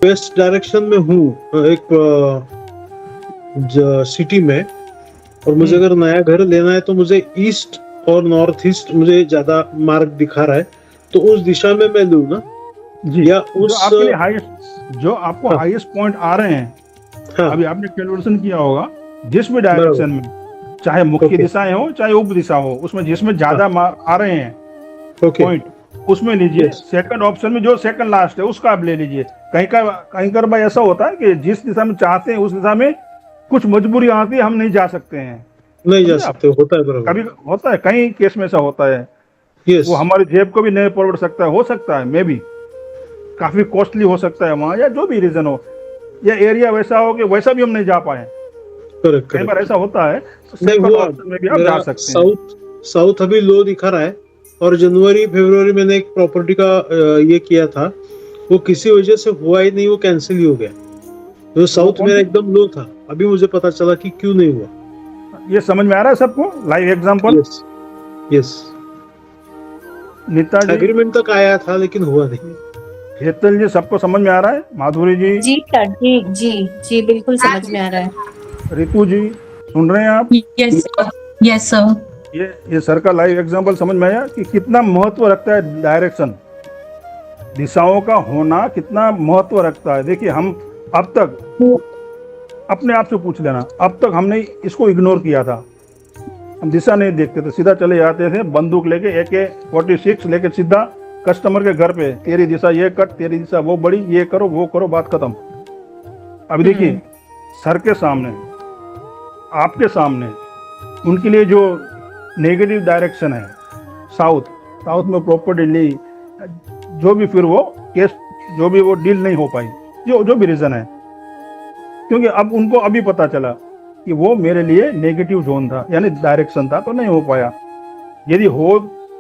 West direction में हूँ एक सिटी में, और मुझे अगर नया घर लेना है तो मुझे ईस्ट और नॉर्थ ईस्ट मुझे ज्यादा मार्ग दिखा रहा है, तो उस दिशा में मैं लूँ ना, जी, या जो उस आपके लिए हाईएस्ट, जो आपको हाँ, हाईएस्ट पॉइंट आ रहे हैं, हाँ, अभी आपने कैलकुलेशन किया होगा, जिस भी बराबर, डायरेक्शन में, चाहे मुख्य ओके, दिशाएं हो चाहे उप दिशा हो, उसमें जिसमें हाँ, ज्यादा आ रहे हैं ओके, पॉइंट, उसमें लीजिए। यस, सेकंड ऑप्शन में जो सेकंड लास्ट है उसका आप ले लीजिए। कहीं का भाई ऐसा होता है कि जिस दिशा में चाहते हैं उस दिशा में कुछ मजबूरी आती है, हम नहीं जा सकते हैं, नहीं जा समझे आप। सकते, होता है, बराबर, कभी होता है, कई केस में ऐसा होता है, यस, वो हमारी जेब को भी नहीं पकड़ सकता है, हो सकता है मे भी काफी कॉस्टली हो सकता है वहाँ, या जो भी रीजन हो, या एरिया वैसा हो कि वैसा भी हम नहीं जा पाए। करेक्ट, कई बार करेक्ट। ऐसा होता है, तो नहीं सेकंड हुआ, ऑप्शन में भी आप मेरा जा सकते हैं। साउथ साउथ अभी लो दिखा रहा है, और जनवरी फरवरी मैंने एक प्रॉपर्टी का ये किया था, वो किसी वजह से हुआ ही नहीं, वो कैंसिल ही हो गया। तो वो साउथ कौन मेरा सी, एकदम लो था, अभी मुझे पता चला कि क्यों नहीं हुआ। ये समझ में आ रहा है सबको, live example. Yes, yes, Nita ji, agreement तक आया था लेकिन हुआ नहीं। हेतल जी, सबको समझ में आ रहा है? माधुरी जी, जी सर, जी जी जी, बिल्कुल समझ में आ रहा है। रितु जी, सुन रहे हैं आप? Yes sir, yes sir. ये सर का लाइव एग्जांपल समझ में आया कि कितना महत्व रखता है डायरेक्शन, दिशाओं का होना कितना महत्व रखता है। देखिए, हम अब तक अपने आप से पूछ लेना, अब तक हमने इसको इग्नोर किया था, हम दिशा नहीं देखते थे, सीधा चले जाते थे बंदूक लेके AK-46 लेके सीधा कस्टमर के घर पे, तेरी दिशा ये कट, तेरी दिशा वो बड़ी, ये करो वो करो, बात खत्म। अभी देखिए, सर के सामने, आपके सामने, उनके लिए जो नेगेटिव डायरेक्शन है, साउथ, साउथ में प्रॉपर्टी ली, जो भी फिर वो केस, जो भी वो डील नहीं हो पाई, जो भी रीजन है, क्योंकि अब उनको अभी पता चला कि वो मेरे लिए नेगेटिव जोन था, यानी डायरेक्शन था, तो नहीं हो पाया। यदि हो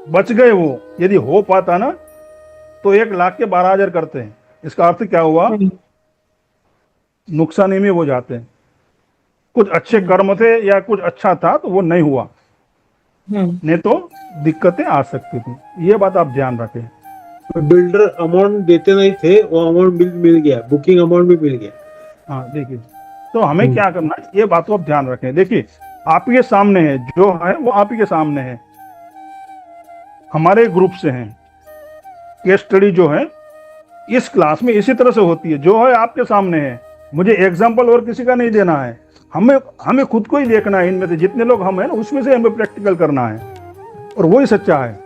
बच गए वो, यदि हो पाता ना, तो 1 लाख के 12,000 करते हैं। इसका अर्थ क्या हुआ? नुकसानी में वो जाते हैं। कुछ अच्छे कर्म थे या कुछ अच्छा था तो वो नहीं हुआ, नहीं तो दिक्कतें आ सकती थी। ये बात आप ध्यान रखें। बिल्डर अमाउंट देते नहीं थे, वो अमाउंट मिल गया, बुकिंग अमाउंट भी मिल गया। हाँ, देखिए, तो हमें क्या करना है, ये बात को आप ध्यान रखें। देखिए, आप ही के सामने है, जो है वो आप ही के सामने है, हमारे ग्रुप से हैं। केस स्टडी जो है इस क्लास में इसी तरह से होती है, जो है आपके सामने है। मुझे एग्जाम्पल और किसी का नहीं देना है, हमें खुद को ही देखना है। इनमें से जितने लोग हम हैं ना, उसमें से हमें प्रैक्टिकल करना है, और वही सच्चा है।